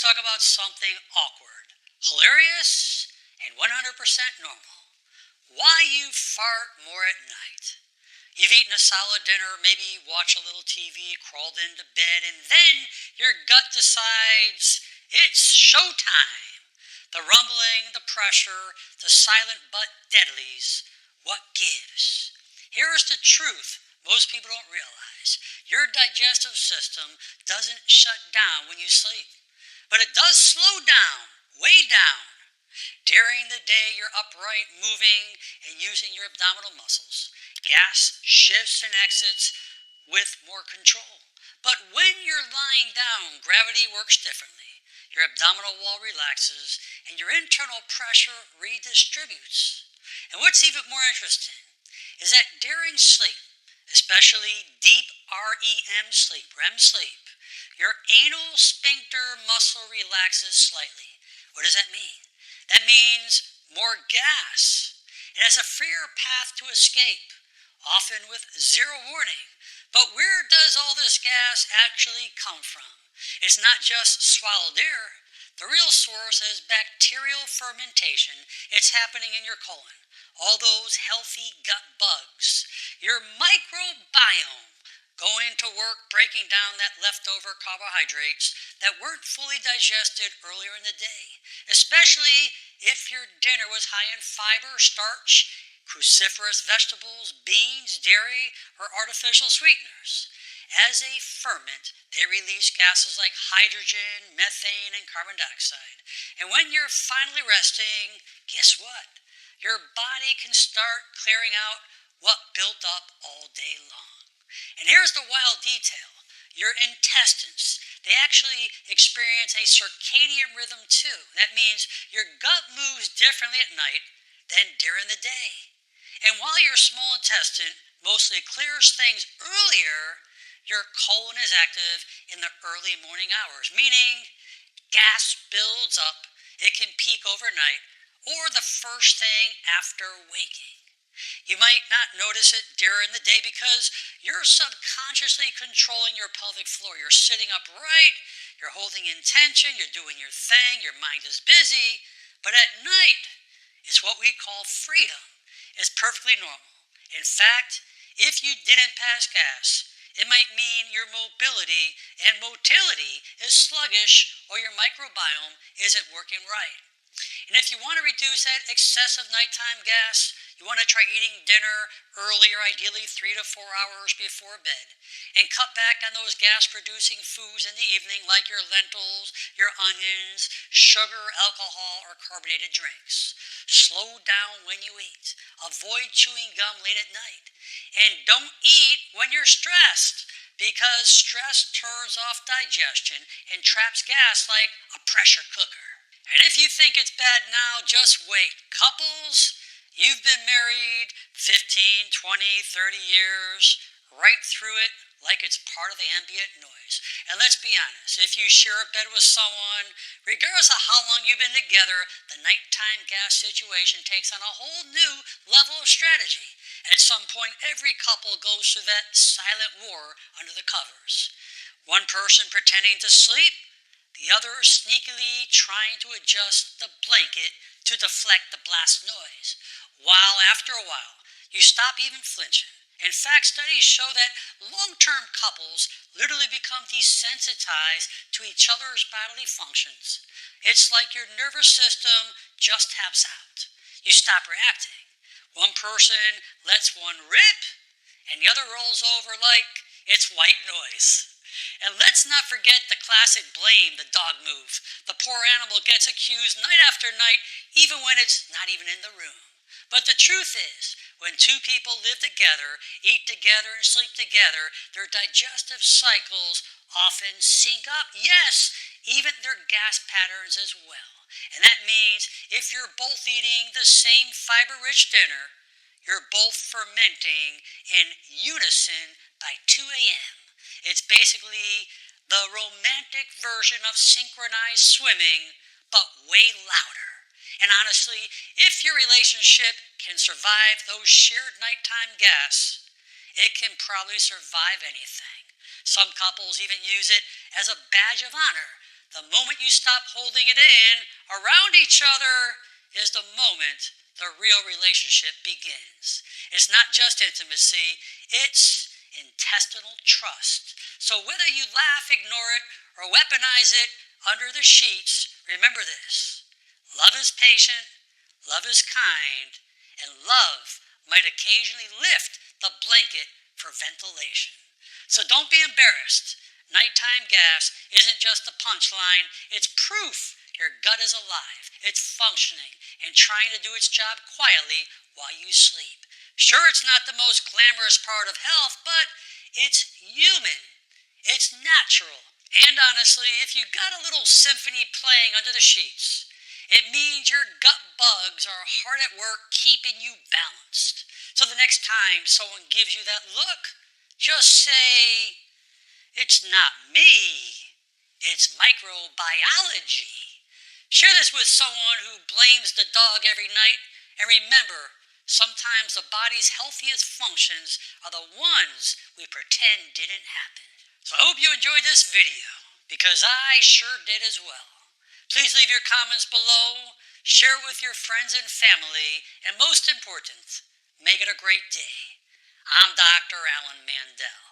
talk about something awkward, hilarious, and 100% normal. Why you fart more at night. You've eaten a solid dinner, maybe watch a little TV, crawled into bed, and then your gut decides it's showtime. The rumbling, the pressure, the silent but deadlies. What gives? Here's the truth most people don't realize. Your digestive system doesn't shut down when you sleep, but it does slow down, way down. During the day, you're upright, moving, and using your abdominal muscles. Gas shifts and exits with more control. But when you're lying down, gravity works differently. Your abdominal wall relaxes, and your internal pressure redistributes. And what's even more interesting is that during sleep, especially deep REM sleep, your anal sphincter muscle relaxes slightly. What does that mean? That means more gas. It has a freer path to escape, often with zero warning. But where does all this gas actually come from? It's not just swallowed air. The real source is bacterial fermentation. It's happening in your colon. All those healthy gut bugs. Your microbiome going to work breaking down that leftover carbohydrates that weren't fully digested earlier in the day, especially if your dinner was high in fiber, starch, cruciferous vegetables, beans, dairy, or artificial sweeteners. As a ferment, they release gases like hydrogen, methane, and carbon dioxide. And when you're finally resting, guess what? Your body can start clearing out what built up all day long. And here's the wild detail. Your intestines, they actually experience a circadian rhythm too. That means your gut moves differently at night than during the day. And while your small intestine mostly clears things earlier, your colon is active in the early morning hours, meaning gas builds up, it can peak overnight, or the first thing after waking. You might not notice it during the day because you're subconsciously controlling your pelvic floor. You're sitting upright, you're holding intention, you're doing your thing, your mind is busy. But at night, it's what we call freedom. It's perfectly normal. In fact, if you didn't pass gas, it might mean your mobility and motility is sluggish or your microbiome isn't working right. And if you want to reduce that excessive nighttime gas, you want to try eating dinner earlier, ideally 3 to 4 hours before bed, and cut back on those gas-producing foods in the evening like your lentils, your onions, sugar, alcohol, or carbonated drinks. Slow down when you eat. Avoid chewing gum late at night. And don't eat when you're stressed, because stress turns off digestion and traps gas like a pressure cooker. And if you think it's bad now, just wait. Couples, you've been married 15, 20, 30 years, right through it like it's part of the ambient noise. And let's be honest, if you share a bed with someone, regardless of how long you've been together, the nighttime gas situation takes on a whole new level of strategy. And at some point, every couple goes through that silent war under the covers. One person pretending to sleep, the other sneakily trying to adjust the blanket to deflect the blast noise. While after a while, you stop even flinching. In fact, studies show that long-term couples literally become desensitized to each other's bodily functions. It's like your nervous system just taps out. You stop reacting. One person lets one rip, and the other rolls over like it's white noise. And let's not forget the classic blame, the dog move. The poor animal gets accused night after night, even when it's not even in the room. But the truth is, when two people live together, eat together, and sleep together, their digestive cycles often sync up. Yes, even their gas patterns as well. And that means if you're both eating the same fiber-rich dinner, you're both fermenting in unison by 2 a.m. It's basically the romantic version of synchronized swimming, but way louder. And honestly, if your relationship can survive those shared nighttime gas, it can probably survive anything. Some couples even use it as a badge of honor. The moment you stop holding it in around each other is the moment the real relationship begins. It's not just intimacy, it's intestinal trust. So whether you laugh, ignore it, or weaponize it under the sheets, remember this. Love is patient, love is kind, and love might occasionally lift the blanket for ventilation. So don't be embarrassed. Nighttime gas isn't just a punchline, it's proof your gut is alive, it's functioning, and trying to do its job quietly while you sleep. Sure, it's not the most glamorous part of health, but it's human. It's natural. And honestly, if you got a little symphony playing under the sheets, it means your gut bugs are hard at work keeping you balanced. So the next time someone gives you that look, just say, "It's not me, it's microbiology." Share this with someone who blames the dog every night, and remember, sometimes the body's healthiest functions are the ones we pretend didn't happen. So I hope you enjoyed this video, because I sure did as well. Please leave your comments below, share it with your friends and family, and most important, make it a great day. I'm Dr. Alan Mandel.